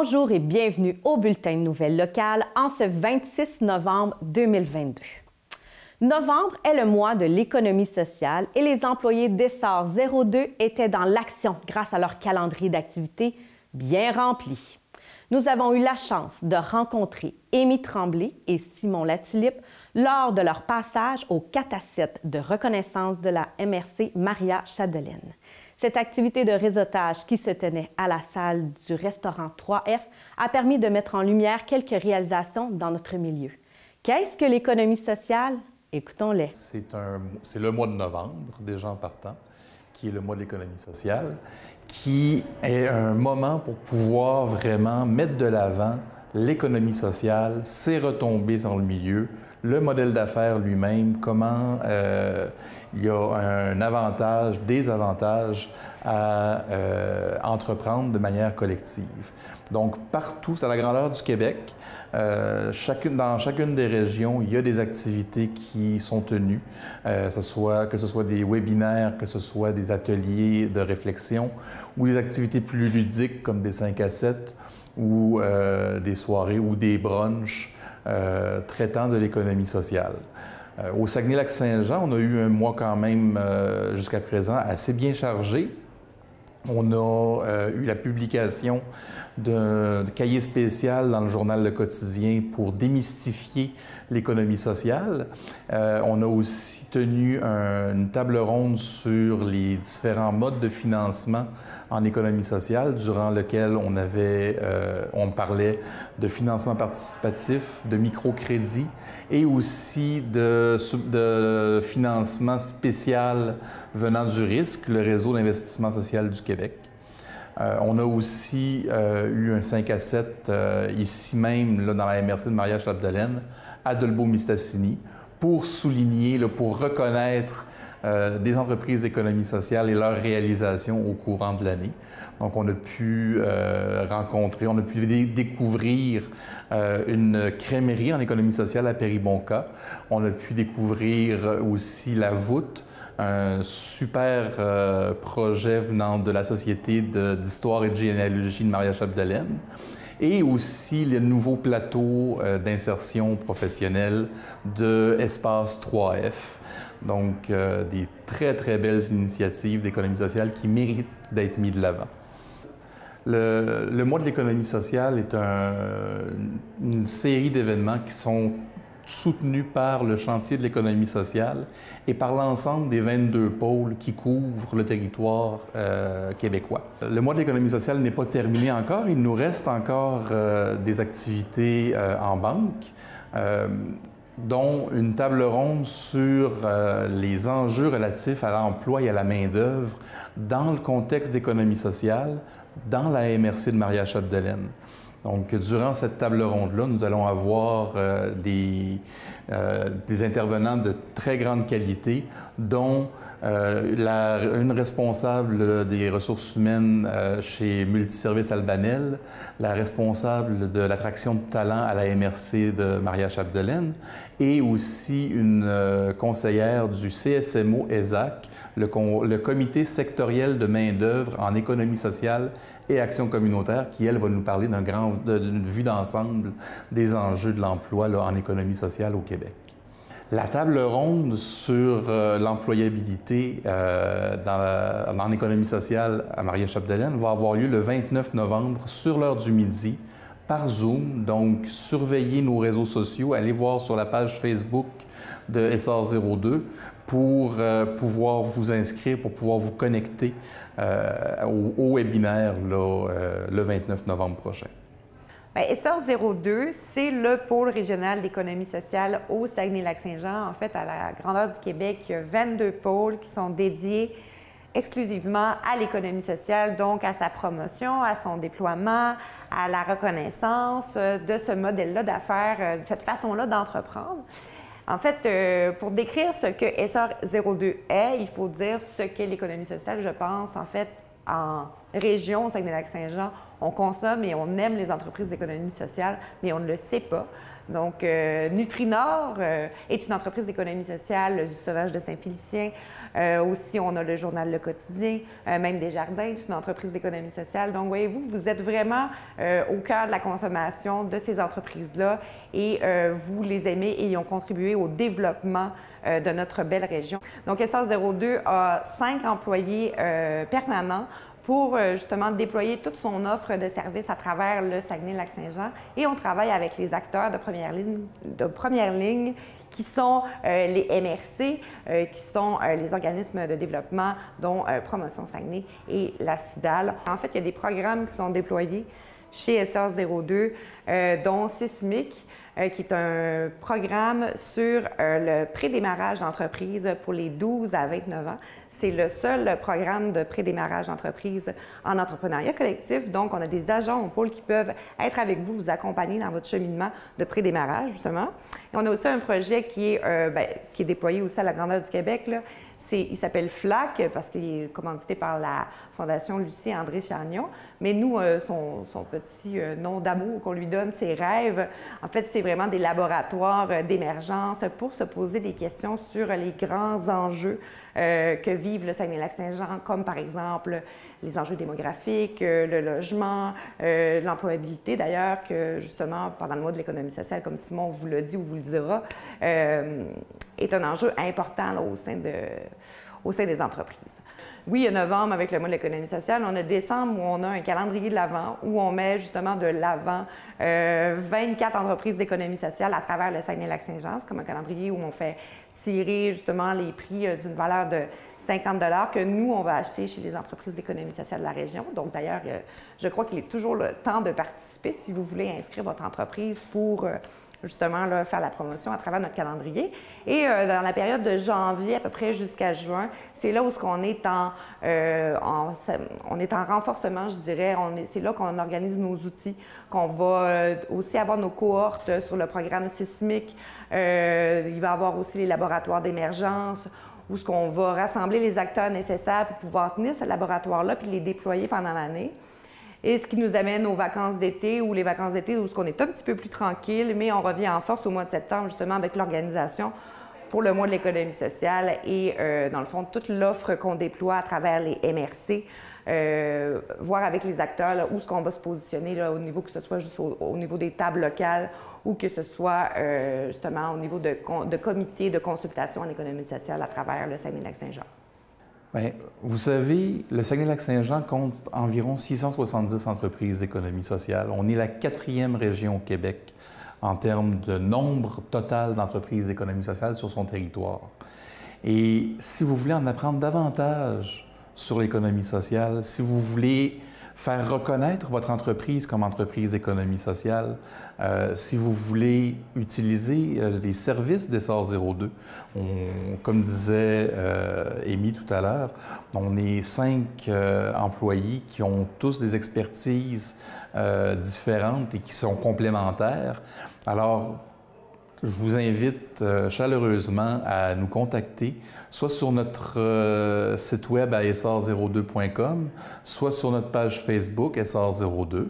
Bonjour et bienvenue au Bulletin de nouvelles locales en ce 26 novembre 2022. Novembre est le mois de l'économie sociale et les employés d'Essor 02 étaient dans l'action grâce à leur calendrier d'activités bien rempli. Nous avons eu la chance de rencontrer Amy Tremblay et Simon Latulippe lors de leur passage au 4 à 7 de reconnaissance de la MRC Maria-Chapdelaine. Cette activité de réseautage qui se tenait à la salle du restaurant 3F a permis de mettre en lumière quelques réalisations dans notre milieu. Qu'est-ce que l'économie sociale? Écoutons-les. C'est le mois de novembre, déjà en partant, qui est le mois de l'économie sociale, qui est un moment pour pouvoir vraiment mettre de l'avant l'économie sociale, ses retombées dans le milieu, le modèle d'affaires lui-même, comment il y a un avantage, des avantages à entreprendre de manière collective. Donc, partout, c'est à la grandeur du Québec, dans chacune des régions, il y a des activités qui sont tenues, que ce soit des webinaires, que ce soit des ateliers de réflexion ou des activités plus ludiques comme des 5 à 7 ou des soirées ou des brunchs traitant de l'économie sociale. Au Saguenay-Lac-Saint-Jean, on a eu un mois quand même jusqu'à présent assez bien chargé. On a eu la publication d'un cahier spécial dans le journal Le Quotidien pour démystifier l'économie sociale. On a aussi tenu une table ronde sur les différents modes de financement en économie sociale, durant lequel on parlait de financement participatif, de microcrédit et aussi de financement spécial venant du risque, le réseau d'investissement social du Québec. On a aussi eu un 5 à 7 ici même, là, dans la MRC de Maria-Chapdelaine, à Dolbeau-Mistassini, pour souligner, pour reconnaître des entreprises d'économie sociale et leurs réalisations au courant de l'année. Donc, on a pu découvrir une crèmerie en économie sociale à Péribonka. On a pu découvrir aussi la voûte, un super projet venant de la Société d'histoire et de généalogie de Maria-Chapdelaine, et aussi le nouveau plateau d'insertion professionnelle de Espace 3F. Donc, des très, très belles initiatives d'économie sociale qui méritent d'être mises de l'avant. Le mois de l'économie sociale est une série d'événements qui sont soutenus par le chantier de l'économie sociale et par l'ensemble des 22 pôles qui couvrent le territoire québécois. Le mois de l'économie sociale n'est pas terminé encore. Il nous reste encore des activités en banque, dont une table ronde sur les enjeux relatifs à l'emploi et à la main-d'œuvre dans le contexte d'économie sociale dans la MRC de Maria-Chapdelaine. Donc, durant cette table ronde-là, nous allons avoir des intervenants de très grande qualité, dont une responsable des ressources humaines chez Multiservices Albanel, la responsable de l'attraction de talent à la MRC de Maria-Chapdelaine et aussi une conseillère du CSMO ESAC, le comité sectoriel de main-d'œuvre en économie sociale et action communautaire, qui, elle, va nous parler d'une vue d'ensemble des enjeux de l'emploi en économie sociale au Québec. La table ronde sur l'employabilité en économie sociale à Maria-Chapdelaine va avoir lieu le 29 novembre sur l'heure du midi par Zoom. Donc, surveillez nos réseaux sociaux, allez voir sur la page Facebook de Essor 02 pour pouvoir vous inscrire, pour pouvoir vous connecter au webinaire le 29 novembre prochain. Bien, Essor 02, c'est le pôle régional d'économie sociale au Saguenay-Lac-Saint-Jean. En fait, à la grandeur du Québec, il y a 22 pôles qui sont dédiés exclusivement à l'économie sociale, donc à sa promotion, à son déploiement, à la reconnaissance de ce modèle-là d'affaires, de cette façon-là d'entreprendre. En fait, pour décrire ce que Essor 02 est, il faut dire ce qu'est l'économie sociale. Je pense, en fait, en région, au Saguenay-Lac-Saint-Jean, On consomme et on aime les entreprises d'économie sociale, mais on ne le sait pas. Donc, Nutrinor est une entreprise d'économie sociale du Sauvage de Saint-Félicien. Aussi, on a le journal Le Quotidien, même Desjardins, c'est une entreprise d'économie sociale. Donc, voyez-vous, vous êtes vraiment au cœur de la consommation de ces entreprises-là et vous les aimez et ils ont contribué au développement de notre belle région. Donc, Essor02 a 5 employés permanents pour justement déployer toute son offre de services à travers le Saguenay-Lac-Saint-Jean. Et on travaille avec les acteurs de première ligne qui sont les MRC, qui sont les organismes de développement, dont Promotion Saguenay et la CIDAL. En fait, il y a des programmes qui sont déployés chez Essor02, dont Sismic, qui est un programme sur le prédémarrage d'entreprise pour les 12 à 29 ans. C'est le seul programme de prédémarrage d'entreprise en entrepreneuriat collectif. Donc, on a des agents au pôle qui peuvent être avec vous, vous accompagner dans votre cheminement de prédémarrage, justement. Et on a aussi un projet qui est déployé aussi à la grandeur du Québec, là. Il s'appelle FLAC parce qu'il est commandité par la Fondation Lucie André Chagnon. Mais nous, son petit nom d'amour qu'on lui donne, c'est Rêve. En fait, c'est vraiment des laboratoires d'émergence pour se poser des questions sur les grands enjeux que vivent le Saguenay-Lac-Saint-Jean, comme par exemple les enjeux démographiques, le logement, l'employabilité d'ailleurs, que justement, pendant le mois de l'économie sociale, comme Simon vous l'a dit ou vous le dira, est un enjeu important là, au sein des entreprises. Oui, il y a novembre avec le mois de l'économie sociale. On a décembre où on a un calendrier de l'Avent où on met justement de l'Avent 24 entreprises d'économie sociale à travers le Saguenay-Lac-Saint-Jean. C'est comme un calendrier où on fait tirer justement les prix d'une valeur de 50 $ que nous, on va acheter chez les entreprises d'économie sociale de la région. Donc d'ailleurs, je crois qu'il est toujours le temps de participer si vous voulez inscrire votre entreprise pour justement là, faire la promotion à travers notre calendrier. Et dans la période de janvier à peu près jusqu'à juin, c'est là où on est en renforcement, je dirais. C'est là qu'on organise nos outils, qu'on va aussi avoir nos cohortes sur le programme Sismic. Il va y avoir aussi les laboratoires d'émergence, où on va rassembler les acteurs nécessaires pour pouvoir tenir ce laboratoire-là puis les déployer pendant l'année. Et ce qui nous amène aux vacances d'été ou les vacances d'été où on est un petit peu plus tranquille, mais on revient en force au mois de septembre justement avec l'organisation pour le mois de l'économie sociale et dans le fond toute l'offre qu'on déploie à travers les MRC, voir avec les acteurs là, où est-ce qu'on va se positionner là, au niveau que ce soit juste au niveau des tables locales ou que ce soit justement au niveau de comités de consultation en économie sociale à travers le Saguenay-Lac-Saint-Jean. Bien, vous savez, le Saguenay-Lac-Saint-Jean compte environ 670 entreprises d'économie sociale. On est la 4e région au Québec en termes de nombre total d'entreprises d'économie sociale sur son territoire. Et si vous voulez en apprendre davantage sur l'économie sociale, si vous voulez faire reconnaître votre entreprise comme entreprise d'économie sociale, si vous voulez utiliser les services d'Essor02, comme disait Amy tout à l'heure, on est 5 employés qui ont tous des expertises différentes et qui sont complémentaires. Alors, je vous invite chaleureusement à nous contacter, soit sur notre site web à essor02.com, soit sur notre page Facebook Essor02,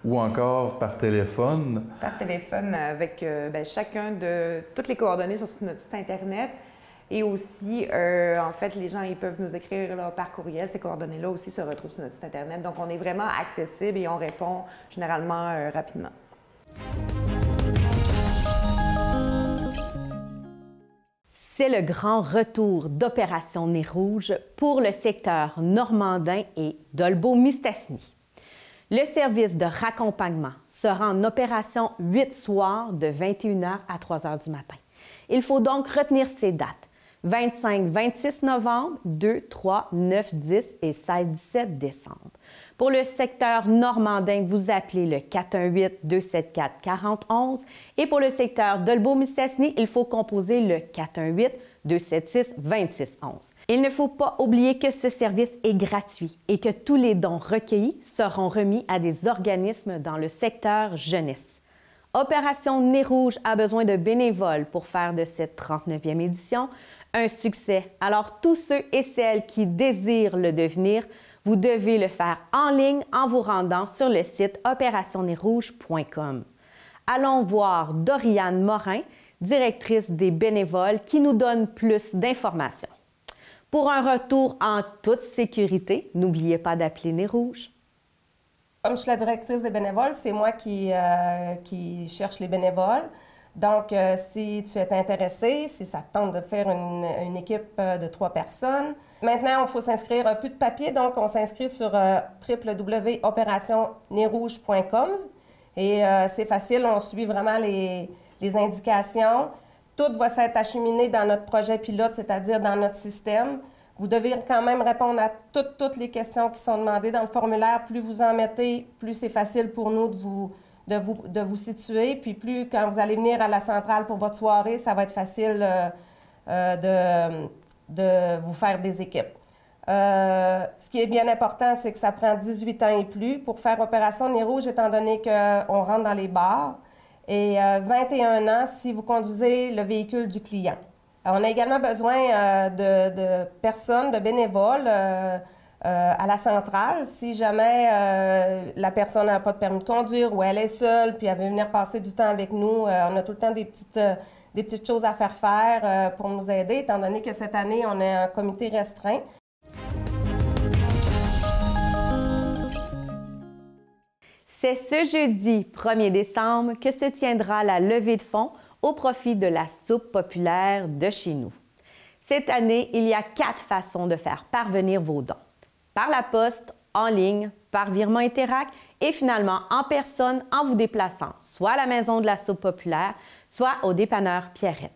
ou encore par téléphone. Par téléphone avec chacun de toutes les coordonnées sur notre site Internet. Et aussi, en fait, les gens ils peuvent nous écrire là, par courriel. Ces coordonnées-là aussi se retrouvent sur notre site Internet. Donc, on est vraiment accessible et on répond généralement rapidement. C'est le grand retour d'Opération Nez Rouge pour le secteur normandin et d'Olbeau-Mistassini. Le service de raccompagnement sera en opération 8 soirs de 21h à 3h du matin. Il faut donc retenir ces dates: 25-26 novembre, 2, 3, 9, 10 et 16-17 décembre. Pour le secteur normandin, vous appelez le 418-274-4011 et pour le secteur d'Olbeau-Mistassini, il faut composer le 418-276-2611. Il ne faut pas oublier que ce service est gratuit et que tous les dons recueillis seront remis à des organismes dans le secteur jeunesse. Opération Nez Rouge a besoin de bénévoles pour faire de cette 39e édition un succès. Alors, tous ceux et celles qui désirent le devenir, Vous devez le faire en ligne en vous rendant sur le site opérationnerrouge.com. Allons voir Doriane Morin, directrice des bénévoles, qui nous donne plus d'informations. Pour un retour en toute sécurité, n'oubliez pas d'appeler Nez Rouge. Comme je suis la directrice des bénévoles, c'est moi qui cherche les bénévoles. Donc, si tu es intéressé, si ça te tente de faire une équipe de 3 personnes. Maintenant, il faut s'inscrire, un peu de papier, donc on s'inscrit sur www.opérationnerrouge.com. Et c'est facile, on suit vraiment les indications. Tout va s'être acheminé dans notre projet pilote, c'est-à-dire dans notre système. Vous devez quand même répondre à toutes les questions qui sont demandées dans le formulaire. Plus vous en mettez, plus c'est facile pour nous de vous situer. Puis plus, quand vous allez venir à la centrale pour votre soirée, ça va être facile de vous faire des équipes. Ce qui est bien important, c'est que ça prend 18 ans et plus pour faire Opération Nez Rouge, étant donné qu'on rentre dans les bars. Et 21 ans si vous conduisez le véhicule du client. Alors, on a également besoin de personnes, de bénévoles à la centrale. Si jamais la personne n'a pas de permis de conduire ou elle est seule, puis elle veut venir passer du temps avec nous, on a tout le temps des petites choses à faire pour nous aider, étant donné que cette année, on est un comité restreint. C'est ce jeudi 1er décembre que se tiendra la levée de fonds au profit de la soupe populaire de chez nous. Cette année, il y a 4 façons de faire parvenir vos dons. Par la poste, en ligne, par virement Interac et finalement en personne en vous déplaçant soit à la Maison de la soupe populaire, soit au dépanneur Pierrette.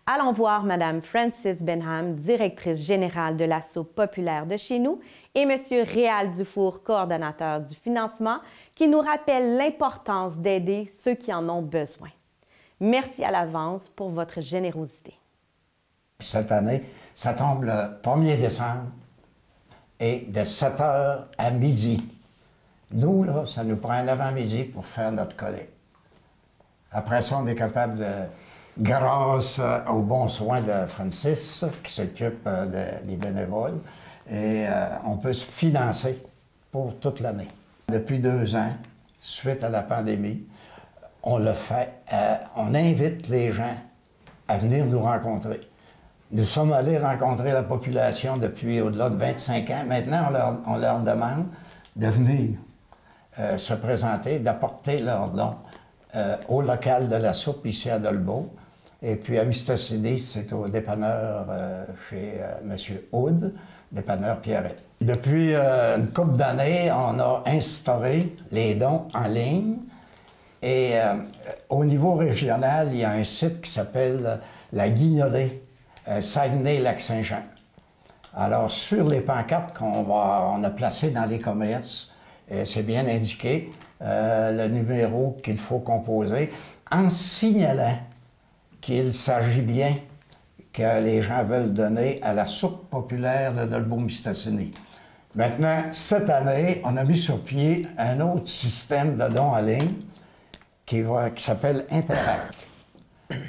Allons voir Mme Francis Benham, directrice générale de la soupe populaire de chez nous, et M. Réal Dufour, coordonnateur du financement, qui nous rappelle l'importance d'aider ceux qui en ont besoin. Merci à l'avance pour votre générosité. Cette année, ça tombe le 1er décembre et de 7h à midi. Nous, là, ça nous prend un avant-midi pour faire notre collecte. Après ça, on est capable de, grâce aux bons soins de Francis, qui s'occupe des bénévoles, et on peut se financer pour toute l'année. Depuis 2 ans, suite à la pandémie, on le fait, on invite les gens à venir nous rencontrer. Nous sommes allés rencontrer la population depuis au-delà de 25 ans. Maintenant, on leur demande de venir se présenter, d'apporter leurs dons au local de la soupe ici à Dolbeau. Et puis à Mistassini, c'est au dépanneur chez M. Houd, dépanneur Pierrette. Depuis une couple d'années, on a instauré les dons en ligne. Et au niveau régional, il y a un site qui s'appelle La Guignolée, Saguenay-Lac-Saint-Jean. Alors, sur les pancartes qu'on a placées dans les commerces, c'est bien indiqué le numéro qu'il faut composer en signalant qu'il s'agit bien que les gens veulent donner à la soupe populaire de Dolbeau-Mistassini. Maintenant, cette année, on a mis sur pied un autre système de dons en ligne qui s'appelle Interac,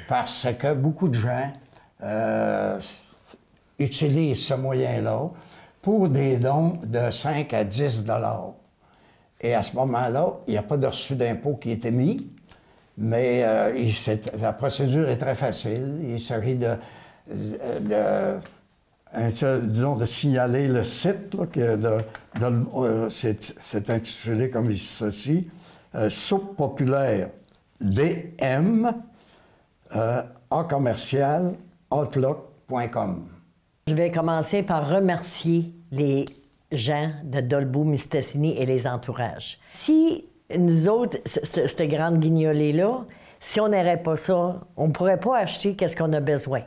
parce que beaucoup de gens utilisent ce moyen-là pour des dons de 5 à 10 $. Et à ce moment-là, il n'y a pas de reçu d'impôt qui est émis, mais la procédure est très facile. Il s'agit disons, de signaler le site, là, c'est intitulé comme ceci, Soupe populaire DM en commercial outlook.com. Je vais commencer par remercier les gens de Dolbeau-Mistassini et les entourages. Si nous autres, cette grande guignolée-là, si on n'aurait pas ça, on ne pourrait pas acheter qu'est-ce qu'on a besoin.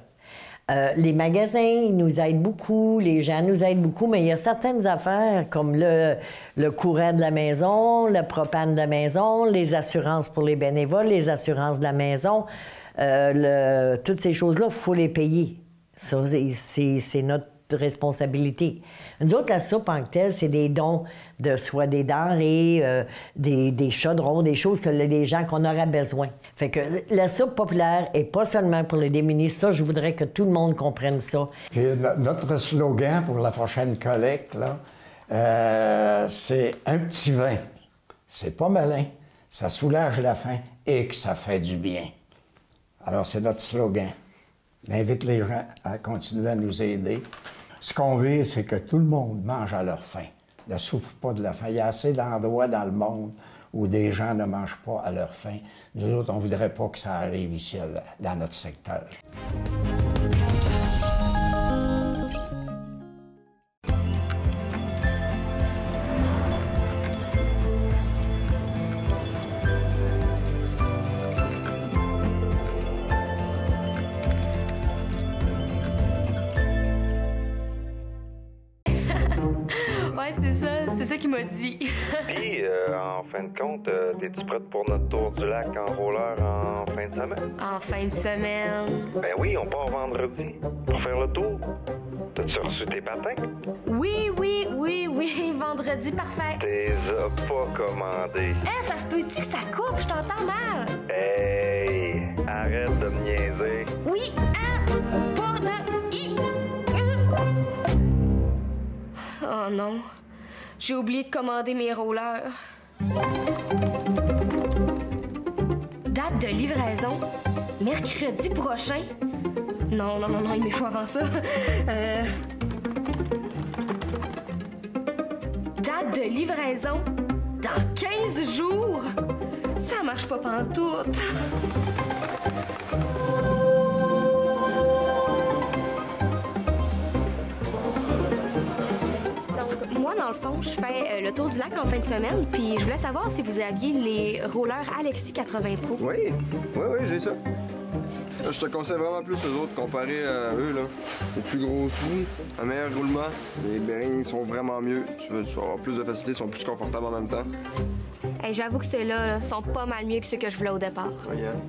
Les magasins, ils nous aident beaucoup, les gens nous aident beaucoup, mais il y a certaines affaires comme le courant de la maison, le propane de la maison, les assurances pour les bénévoles, les assurances de la maison, toutes ces choses-là, il faut les payer. Ça, c'est notre responsabilité. Nous autres, la soupe en telle, c'est des dons de soit des denrées, des chaudrons, des choses que les gens qu'on aurait besoin. Fait que la soupe populaire est pas seulement pour les démunis. Ça, je voudrais que tout le monde comprenne ça. Puis notre slogan pour la prochaine collecte, là, C'est un petit vin. C'est pas malin. Ça soulage la faim et que ça fait du bien. Alors, c'est notre slogan. On invite les gens à continuer à nous aider. Ce qu'on veut, c'est que tout le monde mange à leur faim. Ne souffre pas de la faim. Il y a assez d'endroits dans le monde où des gens ne mangent pas à leur faim. Nous autres, on ne voudrait pas que ça arrive ici, dans notre secteur. Ouais, c'est ça qu'il m'a dit. Puis, en fin de compte, t'es-tu prête pour notre tour du lac en roller en fin de semaine? En fin de semaine. Ben oui, on part vendredi pour faire le tour. T'as-tu reçu tes patins? Oui, vendredi, parfait. T'es pas commandé. Hein, ça se peut-tu que ça coupe? Je t'entends mal. Hey, arrête de me niaiser. Oui, pas de i. Oh non, j'ai oublié de commander mes rollers. Date de livraison, mercredi prochain. Non, il me faut avant ça. Date de livraison, dans 15 jours. Ça marche pas pantoute. Moi, dans le fond, je fais le tour du lac en fin de semaine, puis je voulais savoir si vous aviez les rollers Alexis 80 Pro. Oui, j'ai ça. Je te conseille vraiment plus eux autres comparé à eux, là. Les plus gros sous, un meilleur roulement, les bearings sont vraiment mieux. Tu vas avoir plus de facilité, ils sont plus confortables en même temps. Hey, j'avoue que ceux-là sont pas mal mieux que ceux que je voulais au départ. Regarde.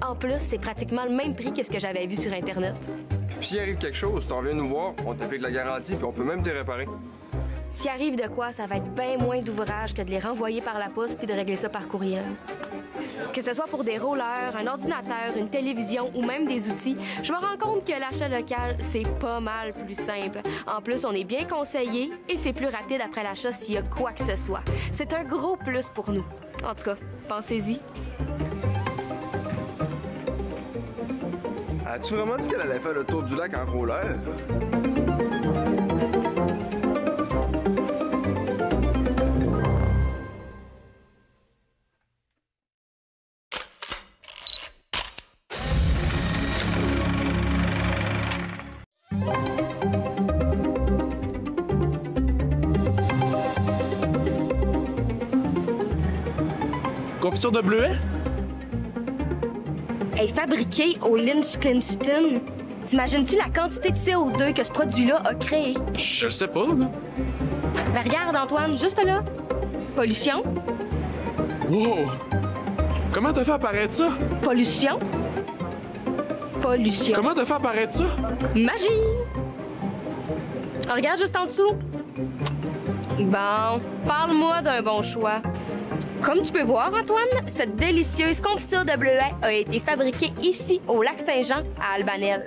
En plus, c'est pratiquement le même prix que ce que j'avais vu sur Internet. Puis s'il arrive quelque chose, tu reviens nous voir, on t'applique la garantie, puis on peut même te réparer. S'il arrive de quoi, ça va être bien moins d'ouvrage que de les renvoyer par la poste puis de régler ça par courriel. Que ce soit pour des rollers, un ordinateur, une télévision ou même des outils, je me rends compte que l'achat local, c'est pas mal plus simple. En plus, on est bien conseillé et c'est plus rapide après l'achat s'il y a quoi que ce soit. C'est un gros plus pour nous. En tout cas, pensez-y. As-tu vraiment dit qu'elle allait faire le tour du lac en roller? Confiture de bleuet? Elle est fabriquée au Liechtenstein. T'imagines-tu la quantité de CO2 que ce produit-là a créé? Je le sais pas, là. Ben regarde, Antoine, juste là. Pollution. Wow! Comment t'as fait apparaître ça? Pollution. Pollution. Comment t'as fait apparaître ça? Magie! Regarde juste en dessous. Bon, parle-moi d'un bon choix. Comme tu peux voir, Antoine, cette délicieuse confiture de bleuet a été fabriquée ici, au Lac-Saint-Jean, à Albanel.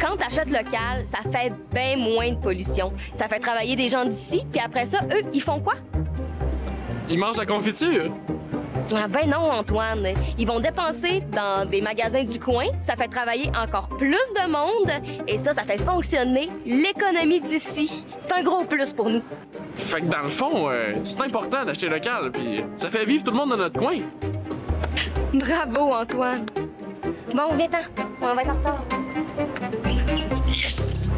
Quand tu achètes local, ça fait bien moins de pollution. Ça fait travailler des gens d'ici, puis après ça, eux, ils font quoi? Ils mangent la confiture? Ah ben non, Antoine. Ils vont dépenser dans des magasins du coin. Ça fait travailler encore plus de monde. Et ça fait fonctionner l'économie d'ici. C'est un gros plus pour nous. Fait que dans le fond, c'est important d'acheter local, puis ça fait vivre tout le monde dans notre coin. Bravo, Antoine. Bon, viens-t'en. On va être en retard. Yes!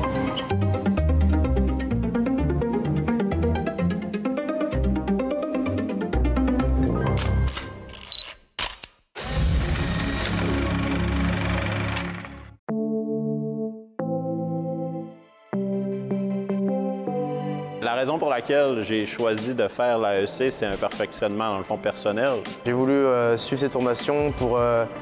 La raison pour laquelle j'ai choisi de faire l'AEC, c'est un perfectionnement dans le fond personnel. J'ai voulu suivre cette formation pour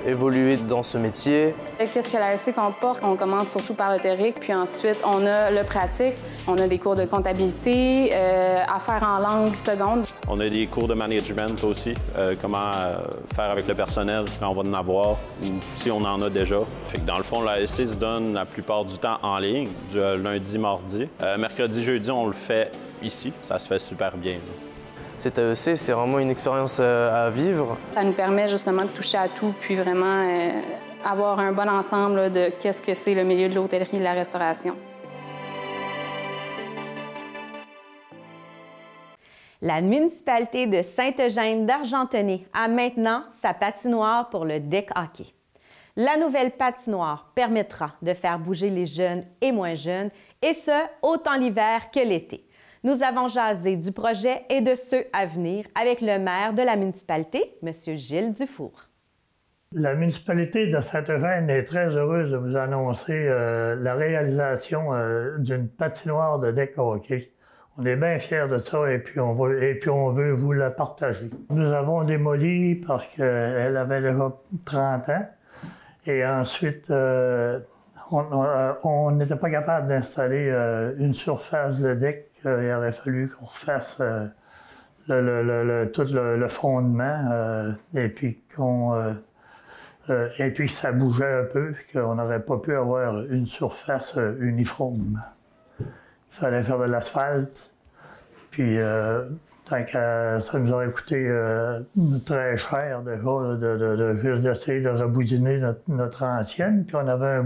évoluer dans ce métier. Qu'est-ce que l'AEC comporte? On commence surtout par le théorique, puis ensuite on a le pratique. On a des cours de comptabilité, à faire en langue seconde. On a des cours de management aussi, comment faire avec le personnel quand on va en avoir ou si on en a déjà. Fait que dans le fond, l'AEC se donne la plupart du temps en ligne, du lundi, mardi. Mercredi, jeudi, on le fait ici, ça se fait super bien. Cet AEC, c'est vraiment une expérience à vivre. Ça nous permet justement de toucher à tout, puis vraiment avoir un bon ensemble là, de qu'est-ce que c'est le milieu de l'hôtellerie et de la restauration. La municipalité de Sainte-Eugène d'Argentonnay a maintenant sa patinoire pour le deck hockey. La nouvelle patinoire permettra de faire bouger les jeunes et moins jeunes, et ce, autant l'hiver que l'été. Nous avons jasé du projet et de ceux à venir avec le maire de la municipalité, M. Gilles Dufour. La municipalité de Sainte-Eugène est très heureuse de vous annoncer la réalisation d'une patinoire de deck hockey. On est bien fiers de ça et puis on veut vous la partager. Nous avons démoli parce qu'elle avait déjà 30 ans et ensuite on n'était pas capable d'installer une surface de deck. Il aurait fallu qu'on refasse tout le fondement et puis que ça bougeait un peu, qu'on n'aurait pas pu avoir une surface uniforme. Il fallait faire de l'asphalte, puis ça nous aurait coûté très cher déjà de juste d'essayer de reboudiner notre ancienne. Puis on avait un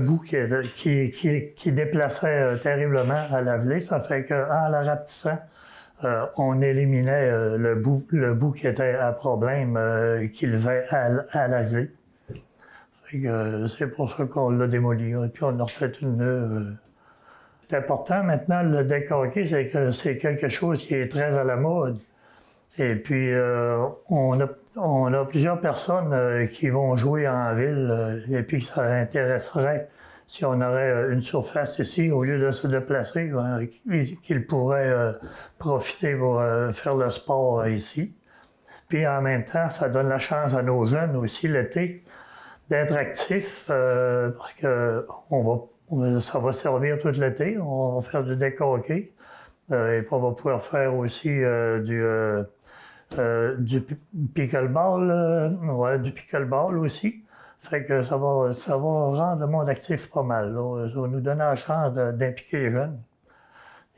bout qui déplaçait terriblement à laver. Ça fait qu'en la rapetissant, on éliminait le bout qui était à problème, qui levait à laver. C'est pour ça qu'on l'a démoli. Et puis on a refait une neuve. C'est important maintenant, le deck hockey, c'est que c'est quelque chose qui est très à la mode. Et puis on a plusieurs personnes qui vont jouer en ville et puis ça intéresserait si on aurait une surface ici, au lieu de se déplacer, qu'ils pourraient profiter pour faire le sport ici. Puis en même temps, ça donne la chance à nos jeunes aussi l'été d'être actifs parce que ça va servir tout l'été. On va faire du deck hockey et puis on va pouvoir faire aussi du pickleball, du pickleball aussi. Fait que ça va rendre le monde actif pas mal. Là. Ça va nous donner la chance d'impliquer les jeunes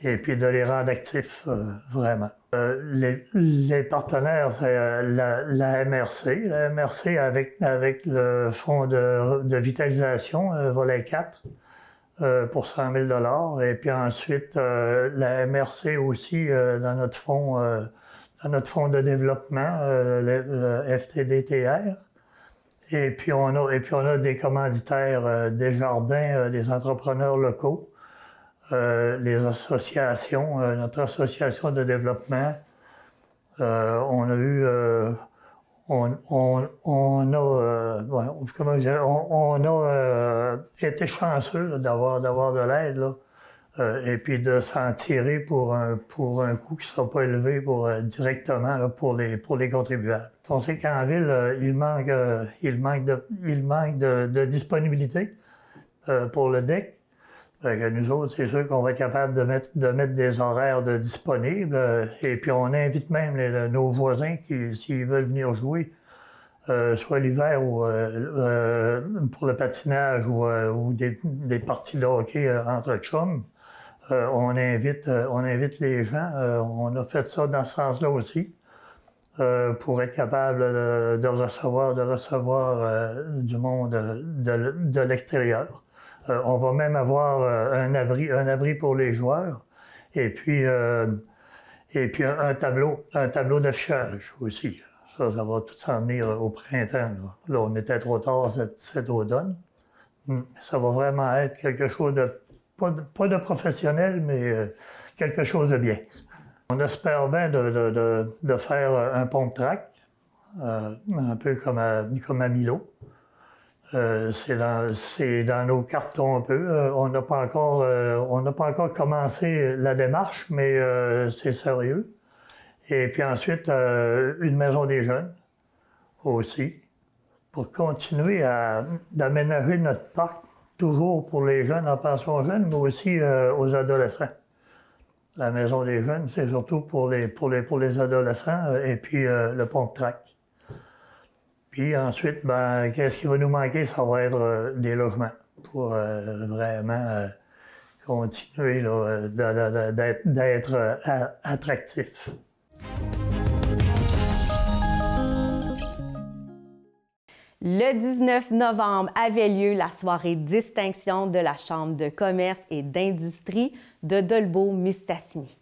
et puis de les rendre actifs vraiment. Les partenaires, c'est la MRC. La MRC avec le fonds de vitalisation, volet 4, pour 100 000 $. Et puis ensuite, la MRC aussi dans notre fonds de développement, le FTDTR. Et puis on a des commanditaires, des jardins, des entrepreneurs locaux, les associations, notre association de développement. On a été chanceux d'avoir de l'aide là, et puis de s'en tirer pour un coût qui ne sera pas élevé directement là, pour les contribuables. On sait qu'en ville, il manque de disponibilité pour le deck. Nous autres, c'est sûr qu'on va être capable de mettre des horaires disponibles. Et puis on invite même nos voisins qui, s'ils veulent venir jouer, soit l'hiver ou pour le patinage ou des parties de hockey entre chums. On invite les gens. On a fait ça dans ce sens-là aussi. Pour être capable de recevoir du monde de l'extérieur. On va même avoir un abri pour les joueurs et puis un tableau d'affichage aussi. Ça va tout s'en venir au printemps. Là, on était trop tard cet automne. Ça va vraiment être quelque chose pas de professionnel, mais quelque chose de bien. On espère bien de faire un pompe track, un peu comme à Milo. C'est dans nos cartons un peu. On n'a pas encore commencé la démarche, mais c'est sérieux. Et puis ensuite, une maison des jeunes aussi, pour continuer d'aménager notre parc, toujours pour les jeunes en pension jeune, mais aussi aux adolescents. La maison des jeunes, c'est surtout pour les adolescents et puis le pompe track. Puis ensuite, qu'est-ce qui va nous manquer? Ça va être des logements pour vraiment continuer d'être attractif. Le 19 novembre avait lieu la soirée distinction de la Chambre de commerce et d'industrie de Dolbeau-Mistassini.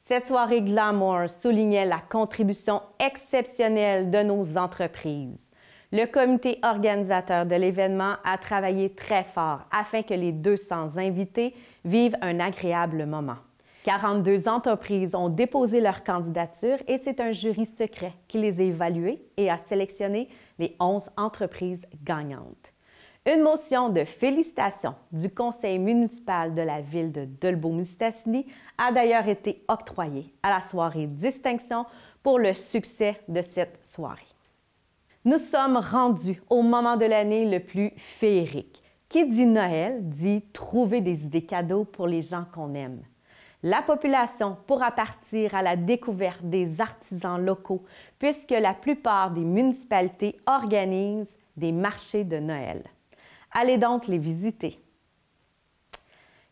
Cette soirée glamour soulignait la contribution exceptionnelle de nos entreprises. Le comité organisateur de l'événement a travaillé très fort afin que les 200 invités vivent un agréable moment. 42 entreprises ont déposé leur candidature et c'est un jury secret qui les a évaluées et a sélectionné les 11 entreprises gagnantes. Une motion de félicitations du conseil municipal de la ville de Dolbeau-Mistassini a d'ailleurs été octroyée à la soirée distinction pour le succès de cette soirée. Nous sommes rendus au moment de l'année le plus féerique. Qui dit Noël dit trouver des idées cadeaux pour les gens qu'on aime. La population pourra partir à la découverte des artisans locaux puisque la plupart des municipalités organisent des marchés de Noël. Allez donc les visiter.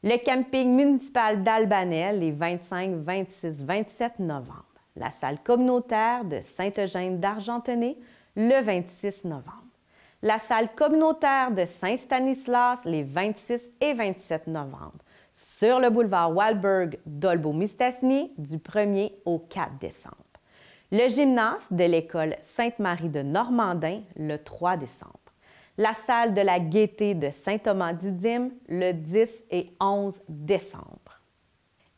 Le camping municipal d'Albanais les 25, 26, 27 novembre. La salle communautaire de Saint-Eugène d'Argentonais le 26 novembre. La salle communautaire de Saint-Stanislas les 26 et 27 novembre. Sur le boulevard Walberg Dolbeau-Mistassini du 1er au 4 décembre. Le gymnase de l'école Sainte-Marie de Normandin le 3 décembre. La salle de la Gaîté de Saint-Thomas-du-Dîme le 10 et 11 décembre.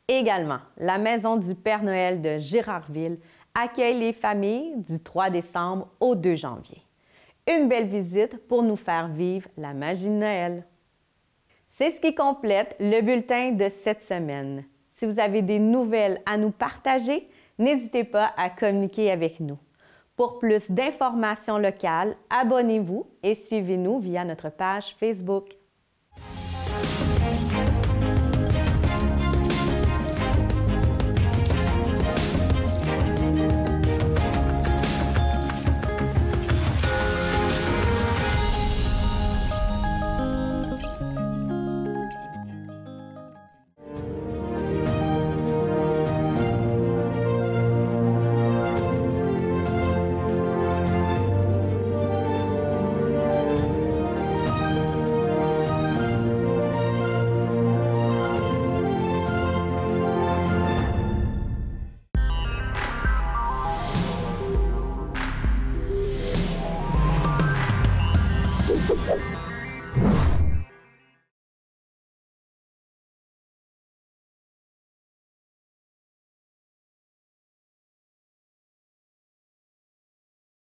Également, la Maison du Père Noël de Girardville accueille les familles du 3 décembre au 2 janvier. Une belle visite pour nous faire vivre la magie de Noël. C'est ce qui complète le bulletin de cette semaine. Si vous avez des nouvelles à nous partager, n'hésitez pas à communiquer avec nous. Pour plus d'informations locales, abonnez-vous et suivez-nous via notre page Facebook.